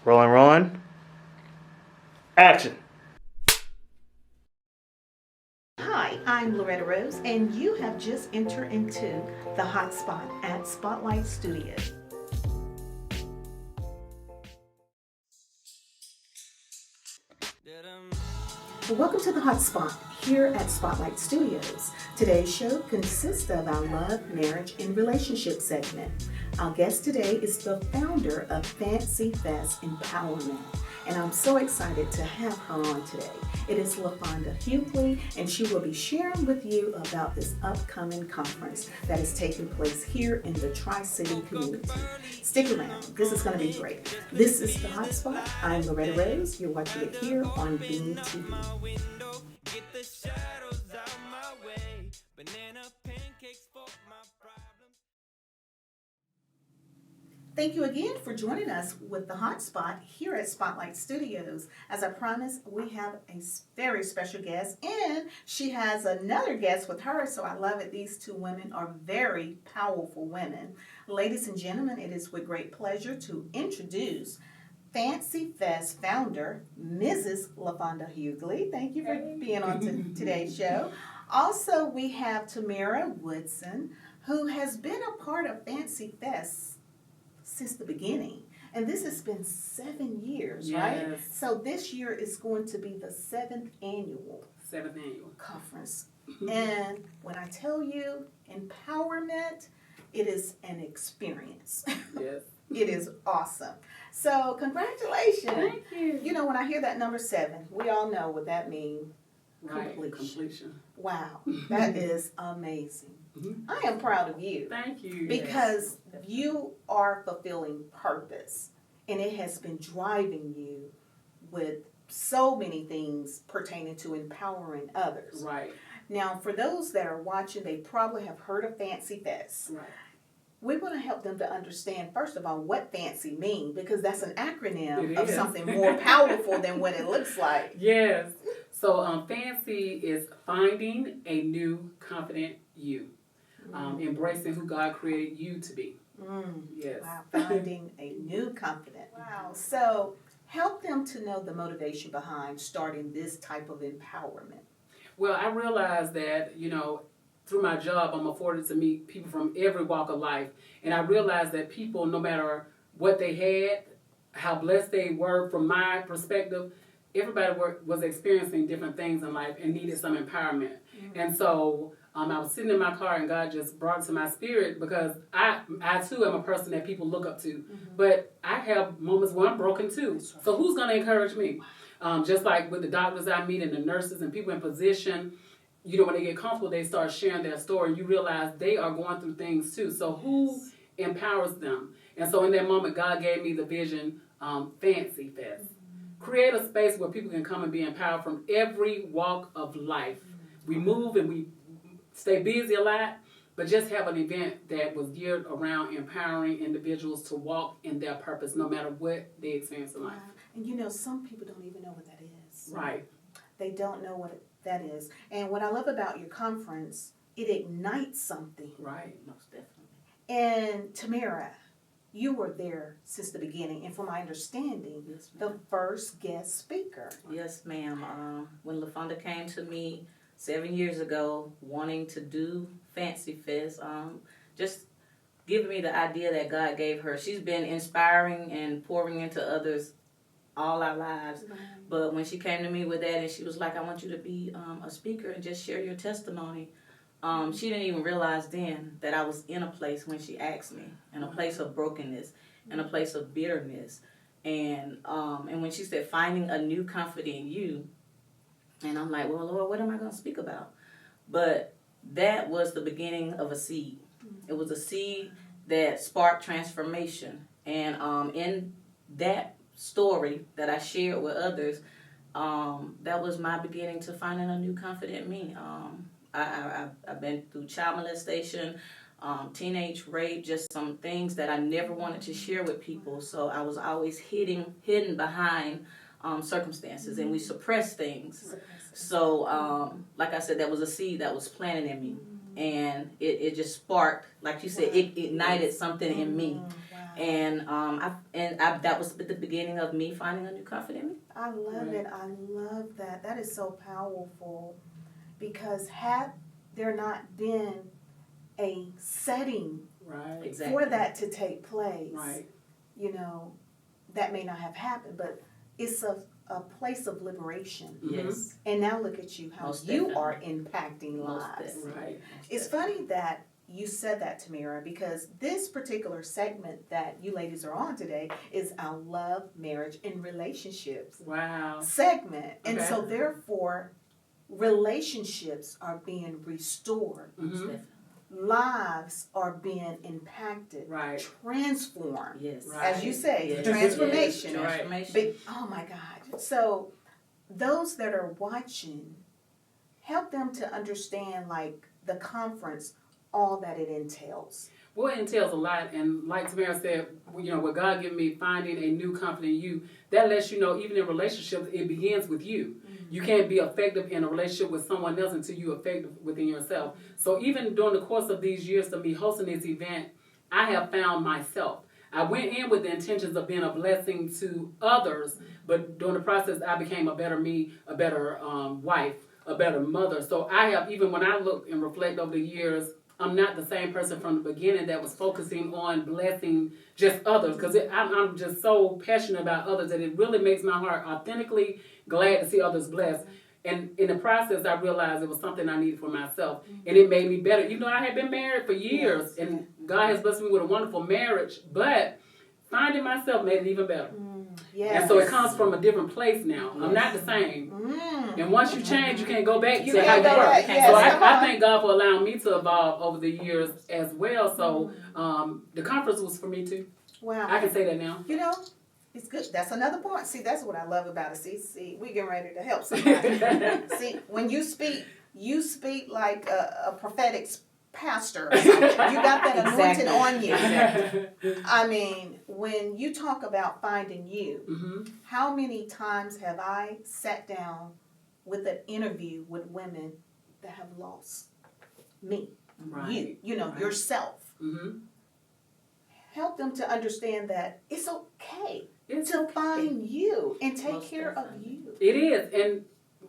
Rolling, rolling. Action. Hi, I'm Loretta Rose, and you have just entered into the hot spot at Spotlight Studios. Welcome to the hot spot here at Spotlight Studios. Today's show consists of our love, marriage, and relationship segment. Our guest today is the founder of F.A.N.C.Y Fest Empowerment, and I'm so excited to have her on today. It is Lafawnda Hugley, and she will be sharing with you about this upcoming conference that is taking place here in the Tri-City community. Stick around, this is going to be great. This is the hot spot. I'm Loretta Rose. You're watching it here on Bean TV. Thank you again for joining us with the hot spot here at Spotlight Studios. As I promised, we have a very special guest, and she has another guest with her, so I love it. These two women are very powerful women. Ladies and gentlemen, it is with great pleasure to introduce F.A.N.C.Y Fest founder, Mrs. Lafawnda Hugley. Thank you for being on today's show. Also, we have Tamara Woodsen, who has been a part of F.A.N.C.Y Fest since the beginning. And this has been 7 years, right? So this year is going to be the seventh annual conference. And when I tell you empowerment, it is an experience. Yes. It is awesome. So congratulations. Thank you. You know, when I hear that number 7, we all know what that means. Right. Completion. Wow, that is amazing. Mm-hmm. I am proud of you. Thank you. Because you are fulfilling purpose, and it has been driving you with so many things pertaining to empowering others. Right. Now, for those that are watching, they probably have heard of F.A.N.C.Y Fest. Right. We want to help them to understand, first of all, what fancy means, because that's an acronym It of is. something more powerful than what it looks like. Yes. So F.A.N.C.Y is finding a new confident you. Embracing who God created you to be. Yes. Wow, finding a new confidence. Wow. So help them to know the motivation behind starting this type of empowerment. Well, I realized that, through my job, I'm afforded to meet people from every walk of life. And I realized that people, no matter what they had, how blessed they were from my perspective, everybody was experiencing different things in life and needed some empowerment. And so I was sitting in my car and God just brought it to my spirit, because I too am a person that people look up to. But I have moments where I'm broken too. So who's going to encourage me? Just like with the doctors I meet and the nurses and people in position, when they get comfortable, they start sharing their story, and you realize they are going through things too. So who empowers them? And so in that moment, God gave me the vision, F.A.N.C.Y Fest. Create a space where people can come and be empowered from every walk of life. We move and we stay busy a lot, but just have an event that was geared around empowering individuals to walk in their purpose no matter what they experience in life. And some people don't even know what that is. Right. They don't know what that is. And what I love about your conference, it ignites something. Right, most definitely. And Tamara, you were there since the beginning, and from my understanding, the first guest speaker. Yes, ma'am. When Lafawnda came to me 7 years ago, wanting to do F.A.N.C.Y Fest, just giving me the idea that God gave her. She's been inspiring and pouring into others all our lives. Right. But when she came to me with that, and she was like, I want you to be a speaker and just share your testimony. She didn't even realize then that I was in a place when she asked me, in a place of brokenness, in a place of bitterness. And when she said, finding a new comfort in you, and I'm like, well, Lord, what am I going to speak about? But that was the beginning of a seed. It was a seed that sparked transformation. And in that story that I shared with others, that was my beginning to finding a new comfort in me. I've been through child molestation, teenage rape, just some things that I never wanted to share with people. So I was always hidden behind circumstances, and we suppress things. So, like I said, that was a seed that was planted in me, and it just sparked, like you said, it ignited something in me. And that was the beginning of me finding a new comfort in me. I love it. I love that. That is so powerful, because had there not been a setting Right. Exactly. for that to take place, Right. you know, that may not have happened, but it's a place of liberation. Yes. And now look at you, how Most you definitely. are impacting Most lives. definitely. Right. It's funny that you said that, Tamara, because this particular segment that you ladies are on today is our love, marriage, and relationships Wow. segment. And Okay. so therefore, relationships are being restored. Most Mm-hmm. definitely. Lives are being impacted, Right. transformed. Yes. Right. As you say, Yes. transformation. Yes. Right. Transformation. But, oh my God. So those that are watching, help them to understand, like, the conference, all that it entails. Well, it entails a lot, and like Tamara said, you know, what God gave me, finding a new comfort in you, that lets you know, even in relationships, it begins with you. You can't be effective in a relationship with someone else until you're effective within yourself. So even during the course of these years of me hosting this event, I have found myself. I went in with the intentions of being a blessing to others, but during the process, I became a better me, a better wife, a better mother. So I have, even when I look and reflect over the years, I'm not the same person from the beginning that was focusing on blessing just others, because I'm just so passionate about others that it really makes my heart authentically glad to see others blessed. And in the process, I realized it was something I needed for myself, and it made me better. Even though I had been married for years, and God has blessed me with a wonderful marriage, but finding myself made it even better. Yes. And so it comes from a different place now. I'm not the same. And once you change, you can't go back You to how can't you go were. back, yes, So come I on. thank God for allowing me to evolve over the years as well. So the conference was for me too. Wow. I can say that now. You know, it's good. That's another point. See, that's what I love about it. See, we getting ready to help somebody. See, when you speak like a prophetic pastor or something. You got that anointing on you. I mean, when you talk about finding you, how many times have I sat down with an interview with women that have lost me, Right. you know, Right. yourself. Mm-hmm. Help them to understand that it's okay It's to okay. find you and take Most care of definitely. you. It is, and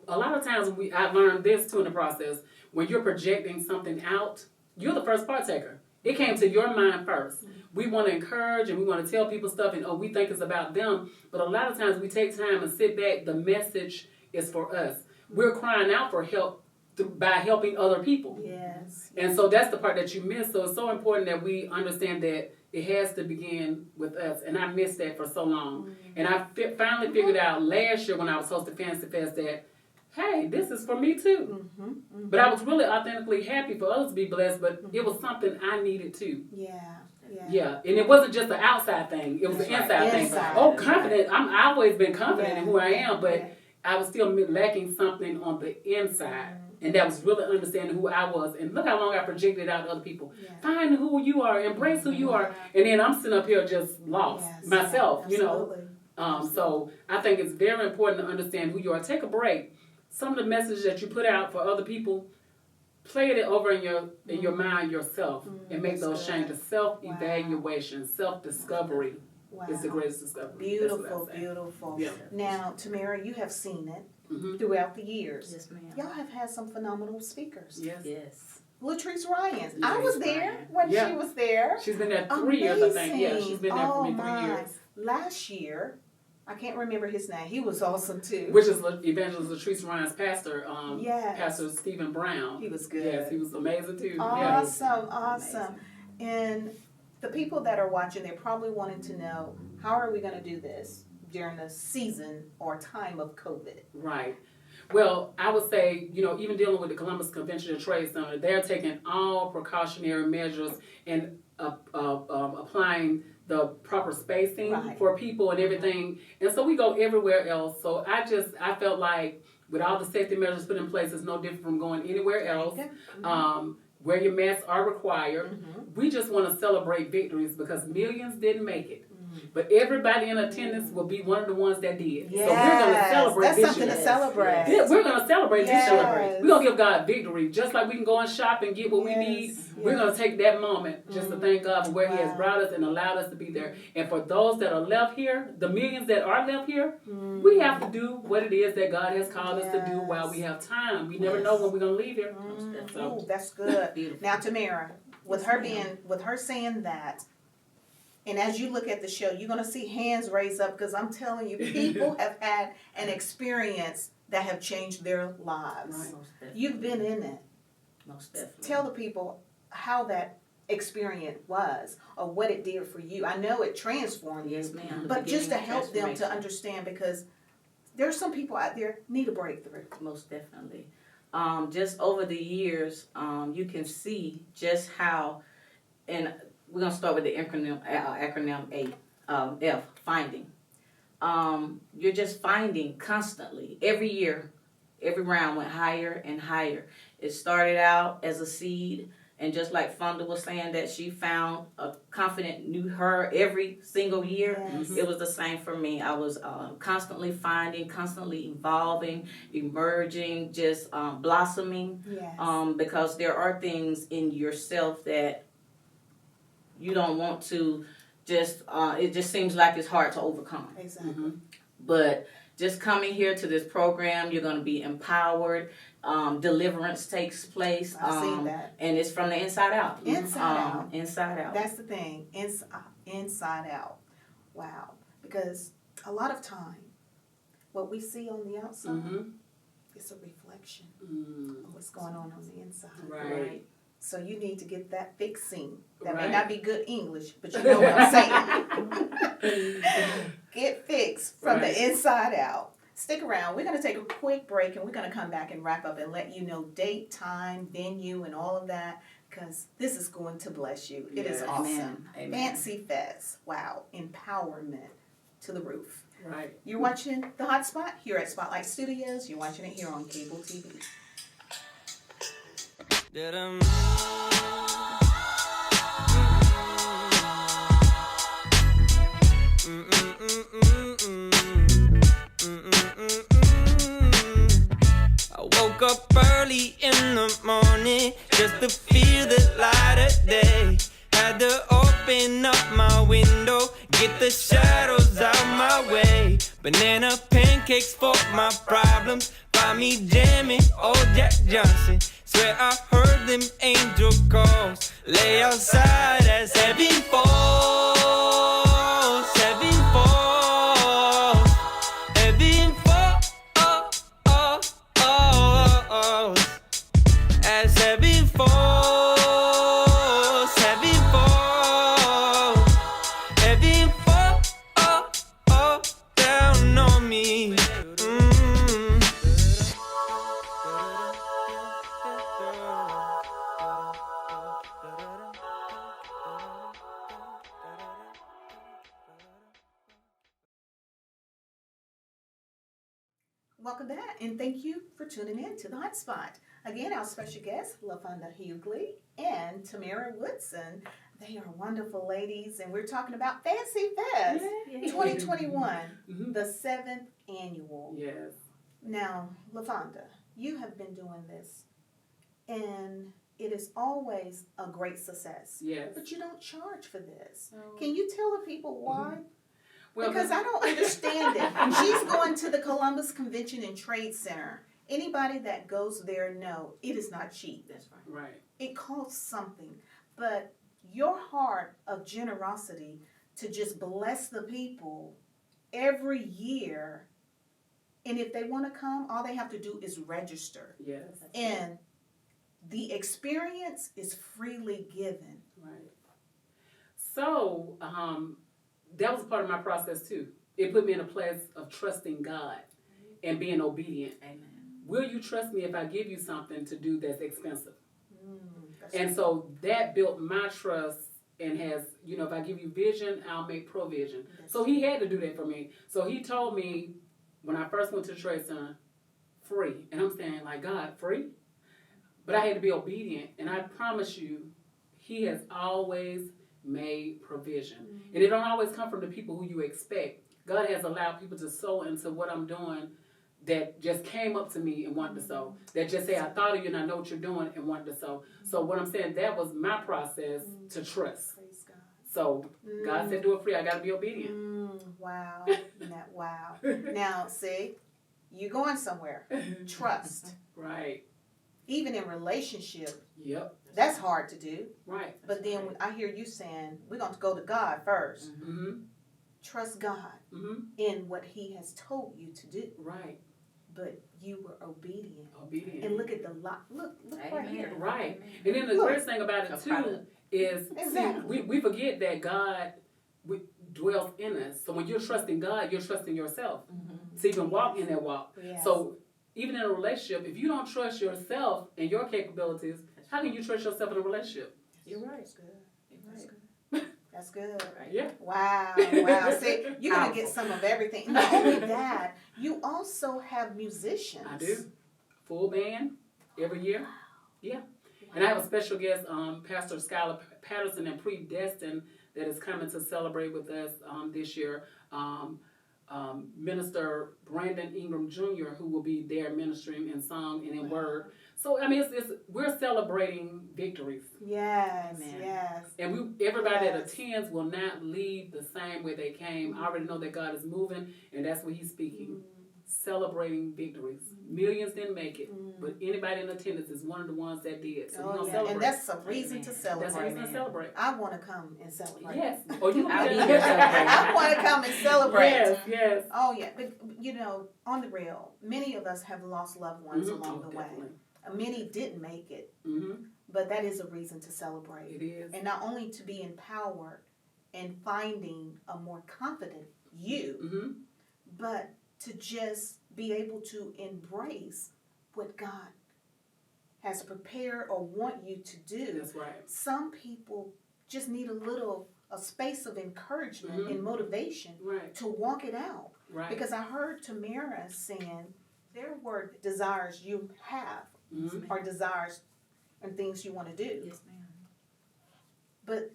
a lot of times I've learned this too in the process. When you're projecting something out, you're the first partaker. It came to your mind first. We want to encourage and we want to tell people stuff, and we think it's about them. But a lot of times we take time and sit back. The message is for us. We're crying out for help by helping other people. Yes. And so that's the part that you miss. So it's so important that we understand that it has to begin with us. And I missed that for so long. And I finally figured out last year when I was hosting F.A.N.C.Y Fest that, hey, this is for me too. But I was really authentically happy for others to be blessed, but it was something I needed too. Yeah. Yeah, and it wasn't just an outside thing. It was an inside thing. Inside. Oh, confident. I've always been confident in who I am, but Yeah. I was still lacking something on the inside. And that was really understanding who I was. And look how long I projected out to other people. Yeah. Find who you are. Embrace who you are. And then I'm sitting up here just lost Yes. myself, you know. Absolutely. So I think it's very important to understand who you are. Take a break. Some of the messages that you put out for other people, play it over in your mind yourself and make That's those good. changes. Self-evaluation, self-discovery Wow. is the greatest discovery. Beautiful, That's what I say. beautiful. Yeah. Now, Tamara, you have seen it Mhm. throughout the years. Yes, ma'am. Y'all have had some phenomenal speakers. Yes. Yes. Latrice Ryan. I Latrice was there Ryan. when Yeah. she was there. She's been there 3 years, I think. Yeah, Amazing. she's been there for me 3 my. years. Last year, I can't remember his name. He was awesome too. Which is Evangelist Latrice Ryan's pastor, Yes. Pastor Stephen Brown. He was good. Yes, he was amazing too. Yeah. Awesome, awesome. And the people that are watching, they're probably wanting to know, how are we going to do this during the season or time of COVID? Right. Well, I would say, you know, even dealing with the Columbus Convention and Trade Center, they're taking all precautionary measures and applying the proper spacing Right. for people and everything. And so we go everywhere else. So I felt like with all the safety measures put in place, it's no different from going anywhere else. Where your masks are required. We just want to celebrate victories because millions didn't make it. but everybody in attendance will be one of the ones that did. Yes. So we're going to celebrate That's this something year. to celebrate. Yeah, we're going to celebrate this Yes. celebration. We're going to give God victory. Just like we can go and shop and get what we need, Yes. we're going to take that moment just to thank God for where He has Wow. brought us and allowed us to be there. And for those that are left here, the millions that are left here, we have to do what it is that God has called us to do while we have time. We never know when we're going to leave here. Ooh, that's good. Beautiful. Now, Tamara, with her saying that, and as you look at the show, you're going to see hands raised up because I'm telling you, people have had an experience that have changed their lives. Right. Most definitely. You've been in it. Most definitely. Tell the people how that experience was or what it did for you. I know it transformed you, Yes, ma'am. The but just to beginning of help them to transformation. understand, because there are some people out there need a breakthrough. Most definitely. Just over the years, you can see just how, and we're going to start with the acronym F, finding. You're just finding constantly. Every year, every round went higher and higher. It started out as a seed, and just like Fonda was saying that she found a confident new her every single year, Yes. it was the same for me. I was constantly finding, constantly evolving, emerging, just blossoming, Yes. because there are things in yourself that you don't want to just, it just seems like it's hard to overcome. Exactly. But just coming here to this program, you're going to be empowered. Deliverance takes place. I've seen that. And it's from the inside out. Inside out. Inside out. That's the thing. Inside out. Wow. Because a lot of time, what we see on the outside is a reflection of what's going on the inside. Right. So you need to get that fixing. That may Right. not be good English, but you know what I'm saying. Get fixed from the inside out. Stick around. We're going to take a quick break, and we're going to come back and wrap up and let you know date, time, venue, and all of that, because this is going to bless you. It is Yes. awesome. Amen. F.A.N.C.Y Fest. Wow. Empowerment to the roof. Right. You're watching The Hot Spot here at Spotlight Studios. You're watching it here on cable TV. I woke up early in the morning just to feel the light of day. Had to open up my window, get the shadows out my way. Banana pancakes for my problems, find me jamming old Jack Johnson. Swear I heard them angel calls, lay outside as heaven falls, heaven falls, heaven falls, as heaven falls, heaven falls, heaven falls down on me. Welcome back, and thank you for tuning in to The Hot Spot. Again, our special guests, Lafawnda Hugley and Tamara Woodsen. They are wonderful ladies, and we're talking about F.A.N.C.Y Fest 2021, the 7th annual. Yes. Now, Lafawnda, you have been doing this, and it is always a great success. Yes. But you don't charge for this. No. Can you tell the people why? Well, Because I don't understand it. She's going to the Columbus Convention and Trade Center. Anybody that goes there know it is not cheap. That's right. Right. It costs something. But your heart of generosity to just bless the people every year, and if they want to come, all they have to do is register. Yes. And the experience is freely given. Right. So, that was part of my process too. It put me in a place of trusting God and being obedient. Amen. Will you trust me if I give you something to do that's expensive? That's And so that built my trust and has, if I give you vision, I'll make provision. So he had to do that for me. So he told me when I first went to the Trade Center, free. And I'm saying, like, God, free? But I had to be obedient. And I promise you, he has always made provision. And it don't always come from the people who you expect. God has allowed people to sow into what I'm doing that just came up to me and wanted to sow. That just say, I thought of you and I know what you're doing and wanted to sow. So what I'm saying, that was my process to trust. Praise God. So God said, do it free. I got to be obedient. Wow. Wow. Now, see, you're going somewhere. Trust. Right. Even in relationship, Yep. that's hard to do. Right. But then I hear you saying, we're going to go to God first. Mm-hmm. Trust God in what He has told you to do. Right. But you were obedient. Obedient. And look at the look right here. Right. And then the greatest thing about it too is Exactly. we forget that God dwells in us. So when you're trusting God, you're trusting yourself to even walk in that walk. Yes. So even in a relationship, if you don't trust yourself and your capabilities, how can you trust yourself in a relationship? You're right. That's good. You're right. That's good. Right. Yeah. Wow. See, you're going to get some of everything. Not only that, you also have musicians. I do. Full band every year. Yeah. And I have a special guest, Pastor Skylar Patterson and Predestined, that is coming to celebrate with us this year. Minister Brandon Ingram Jr., who will be there ministering in song and in word. So I mean, we're celebrating victories. Yes, Amen. yes. And everybody that attends will not leave the same way they came. I already know that God is moving, and that's what He's speaking. Celebrating victories. Millions didn't make it, but anybody in attendance is one of the ones that did. So we're going to celebrate. And that's a reason to celebrate. That's a reason to celebrate. I want to come and celebrate. Yes. Oh, you I'll be can here celebrate. I want to come and celebrate. Yes, yes. Oh, yeah. But, you know, on the real, many of us have lost loved ones along the way. Definitely. Many didn't make it, Mm-hmm. but that is a reason to celebrate. It is. And not only to be empowered and finding a more confident you, but to just be able to embrace what God has prepared or want you to do. That's right. Some people just need a space of encouragement and motivation Right. to walk it out. Right. Because I heard Tamara saying there were desires you have or desires and things you want to do. Yes, ma'am. But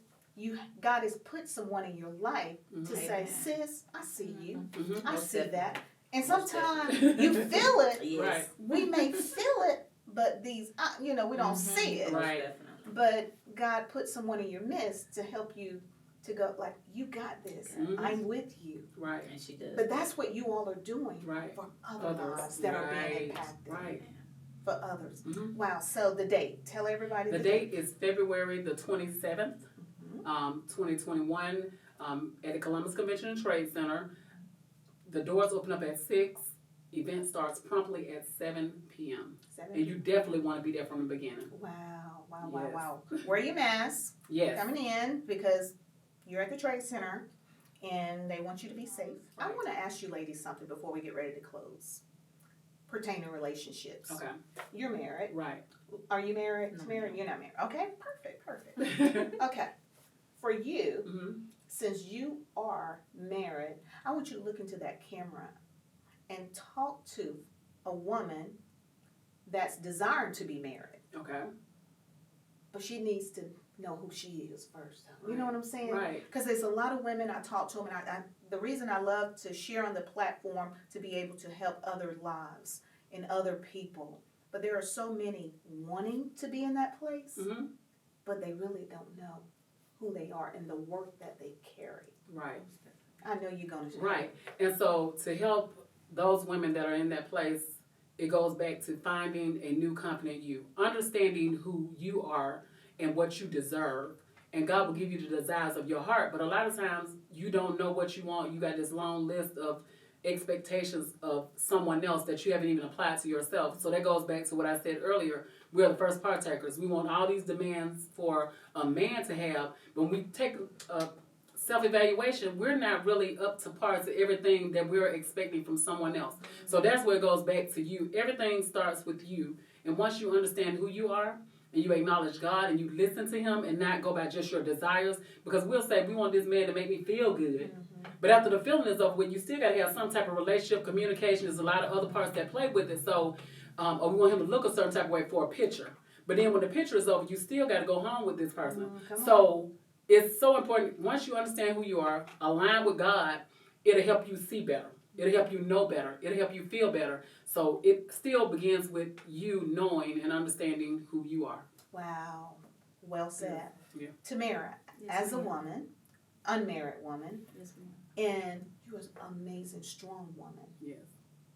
God has put someone in your life to say, Amen. sis, I see you. Mm-hmm. I Most see definitely. that. And Most sometimes you feel it. Yes. Right. We may feel it, but we don't see it. Right. Definitely. But God put someone in your midst to help you to go, like, you got this. I'm with you. Right. And she does. But that's what you all are doing Right. for other lives that are being impacted. Right. For others. Mm-hmm. Wow. So the date. Tell everybody The date is February the 27th, 2021, at the Columbus Convention and Trade Center. The doors open up at 6. Event starts promptly at 7 p.m. And you definitely want to be there from the beginning. Wow. Wear your mask Yes. coming in because you're at the Trade Center and they want you to be safe. I want to ask you ladies something before we get ready to close. Pertaining to relationships. Okay. You're married. Right. Are you married? No. Married? You're not married. Okay. Perfect. Okay. For you, since you are married, I want you to look into that camera and talk to a woman that's desiring to be married. Okay. But she needs to know who she is first. You know what I'm saying? Right. Because there's a lot of women I talk to them, and the reason I love to share on the platform to be able to help other lives and other people. But there are so many wanting to be in that place, but they really don't know who they are and the work that they carry. Right. I know you're going to. Right. And so to help those women that are in that place, it goes back to finding a new confident you, understanding who you are and what you deserve. And God will give you the desires of your heart. But a lot of times you don't know what you want. You got this long list of expectations of someone else that you haven't even applied to yourself. So that goes back to what I said earlier. We are the first partakers. We want all these demands for a man to have. But when we take a self-evaluation, we're not really up to par to everything that we're expecting from someone else. So that's where it goes back to you. Everything starts with you. And once you understand who you are, and you acknowledge God, and you listen to Him, and not go by just your desires, because we'll say, we want this man to make me feel good. But after the feeling is over with, you still got to have some type of relationship, communication. There's a lot of other parts that play with it. So, or we want him to look a certain type of way for a picture. But then when the picture is over, you still got to go home with this person. So it's so important. Once you understand who you are, align with God, it'll help you see better. It'll help you know better. It'll help you feel better. So it still begins with you knowing and understanding who you are. Wow. Well said. Yeah. Tamara, Yes, as a ma'am. woman, unmarried woman, Yes, ma'am. and you're an amazing, strong woman. Yes.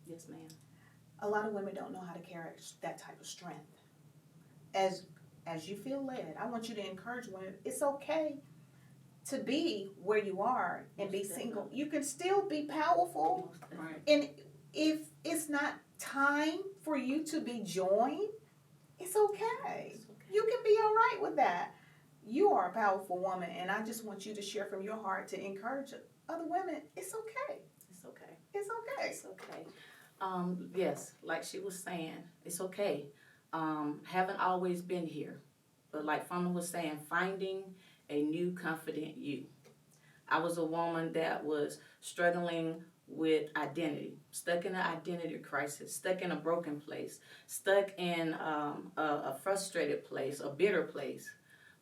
Yes, ma'am. A lot of women don't know how to carry that type of strength. As you feel led, I want you to encourage women. It's okay to be where you are and be single. You can still be powerful. Right. And if it's not time for you to be joined, it's okay. You can be all right with that. You are a powerful woman, and I just want you to share from your heart to encourage other women. It's okay. It's okay. It's okay. It's okay. Yes, like she was saying, it's okay. Haven't always been here. But like Fama was saying, finding a new confident you. I was a woman that was struggling with identity, stuck in an identity crisis, stuck in a broken place, stuck in a frustrated place, a bitter place.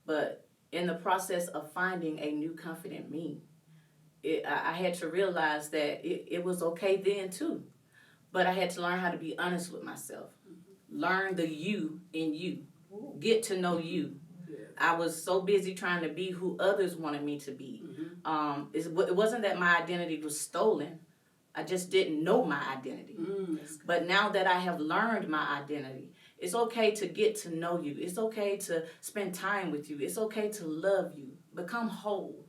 But in the process of finding a new confident me, I had to realize that it was okay then too. But I had to learn how to be honest with myself. Learn the you in you. Get to know you. Yes. I was so busy trying to be who others wanted me to be. It wasn't that my identity was stolen. I just didn't know my identity. But now that I have learned my identity, it's okay to get to know you. It's okay to spend time with you. It's okay to love you. Become whole.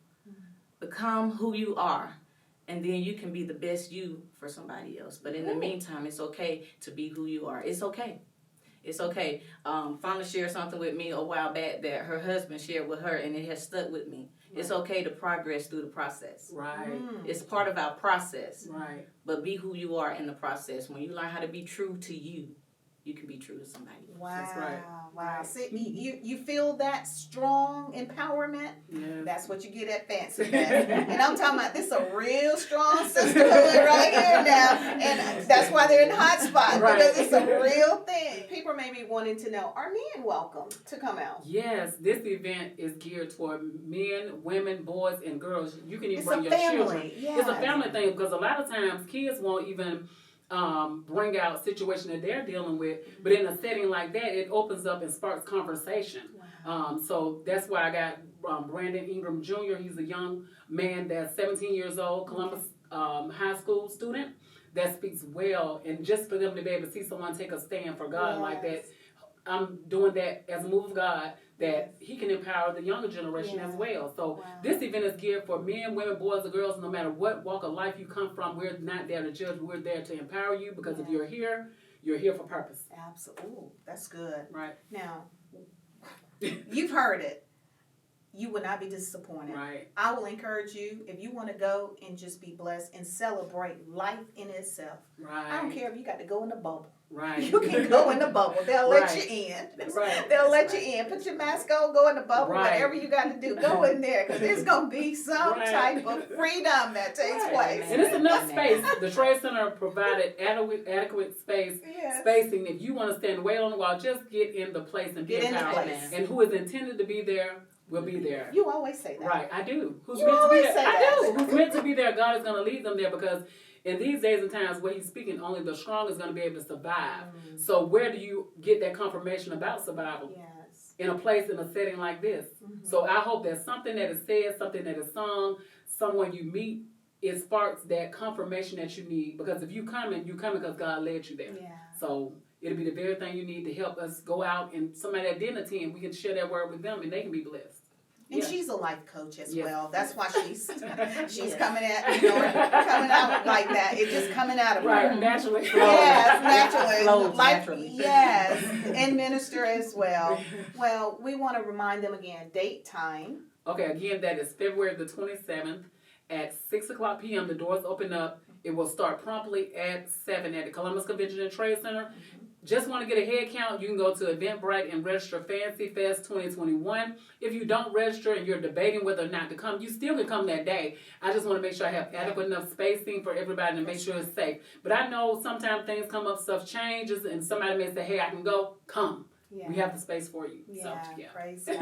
Become who you are. And then you can be the best you for somebody else. But in the meantime, it's okay to be who you are. It's okay. It's okay. Fauna shared something with me a while back that her husband shared with her, and it has stuck with me. Right. It's okay to progress through the process. Right. It's part of our process. Right. But be who you are in the process. When you learn how to be true to you, you can be true to somebody else. Wow. That's right. Wow. See, you feel that strong empowerment? Yes. That's what you get at F.A.N.C.Y Fest. And I'm talking about this is a real strong sisterhood right here now. And that's why they're in the hot spot, Right. because it's a real thing. People may be wanting to know, are men welcome to come out? Yes, this event is geared toward men, women, boys, and girls. You can even It's bring a your family. children. Yes. It's a family thing because a lot of times kids won't even bring out situation that they're dealing with, but in a setting like that, it opens up and sparks conversation. Wow. So that's why I got Brandon Ingram Jr. He's a young man that's 17 years old, Columbus high school student that speaks well, and just for them to be able to see someone take a stand for God like that, I'm doing that as a move of God, that he can empower the younger generation as well. So this event is geared for men, women, boys, or girls, no matter what walk of life you come from. We're not there to judge, we're there to empower you, because if you're here for purpose. Absolutely. Ooh, that's good. Right. Now, you've heard it. You will not be disappointed. Right. I will encourage you, if you want to go and just be blessed and celebrate life in itself. Right. I don't care if you got to go in the bubble. Right. You can go in the bubble. They'll let you in. Right. They'll let you in. Put your mask on, go in the bubble, whatever you got to do. Go in there, because there's going to be some type of freedom that takes place. And it's enough space. The Trade Center provided adequate spacing. If you want to stand way on the wall, just get in the place and be empowered. And who is intended to be there will be there. You always say that. Right, I do. Who's You meant to be always there? say I that. do. Who's meant to be there? God is going to lead them there, because in these days and times where he's speaking, only the strong is going to be able to survive. So where do you get that confirmation about survival? Yes. In a place, in a setting like this. So I hope that something that is said, something that is sung, someone you meet, it sparks that confirmation that you need. Because if you coming because God led you there. Yeah. So it'll be the very thing you need to help us go out, and somebody that didn't attend, we can share that word with them and they can be blessed. And she's a life coach as Yes. well. That's why she's coming out like that. It's just coming out of her. Right, naturally. Yes, naturally. Flows Life, naturally. yes, and minister as well. Well, we want to remind them again, date, time. Okay, again, that is February the 27th at 6 o'clock p.m. The doors open up. It will start promptly at 7 at the Columbus Convention and Trade Center. Just want to get a head count, you can go to Eventbrite and register F.A.N.C.Y Fest 2021. If you don't register and you're debating whether or not to come, you still can come that day. I just want to make sure I have adequate enough spacing for everybody to make sure it's safe. But I know sometimes things come up, stuff changes, and somebody may say, hey, I can go. Come. Yeah. we have the space for you. Yeah, So, yeah. praise God.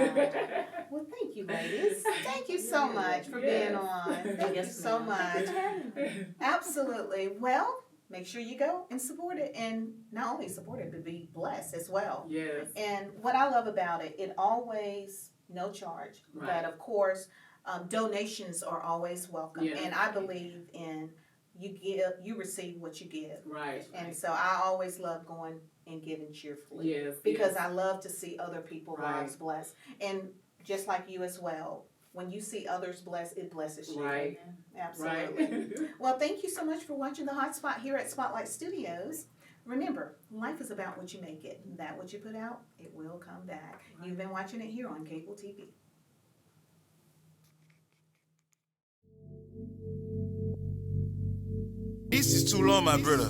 Well, thank you, ladies. Thank you so much for being on. Thank you Yes, so ma'am. much. Absolutely. Well, make sure you go and support it, and not only support it, but be blessed as well. Yes. And what I love about it, it always no charge, Right. but of course, donations are always welcome. Yes. And I believe in you give, you receive what you give. Right. And so I always love going and giving cheerfully. Yes. Because yes. I love to see other people's Right. lives blessed. And just like you as well, when you see others blessed, it blesses you. Right. Absolutely. Right. Well, thank you so much for watching The Hot Spot here at Spotlight Studios. Remember, life is about what you make it. That what you put out, it will come back. Right. You've been watching it here on cable TV. This is too long, my brother.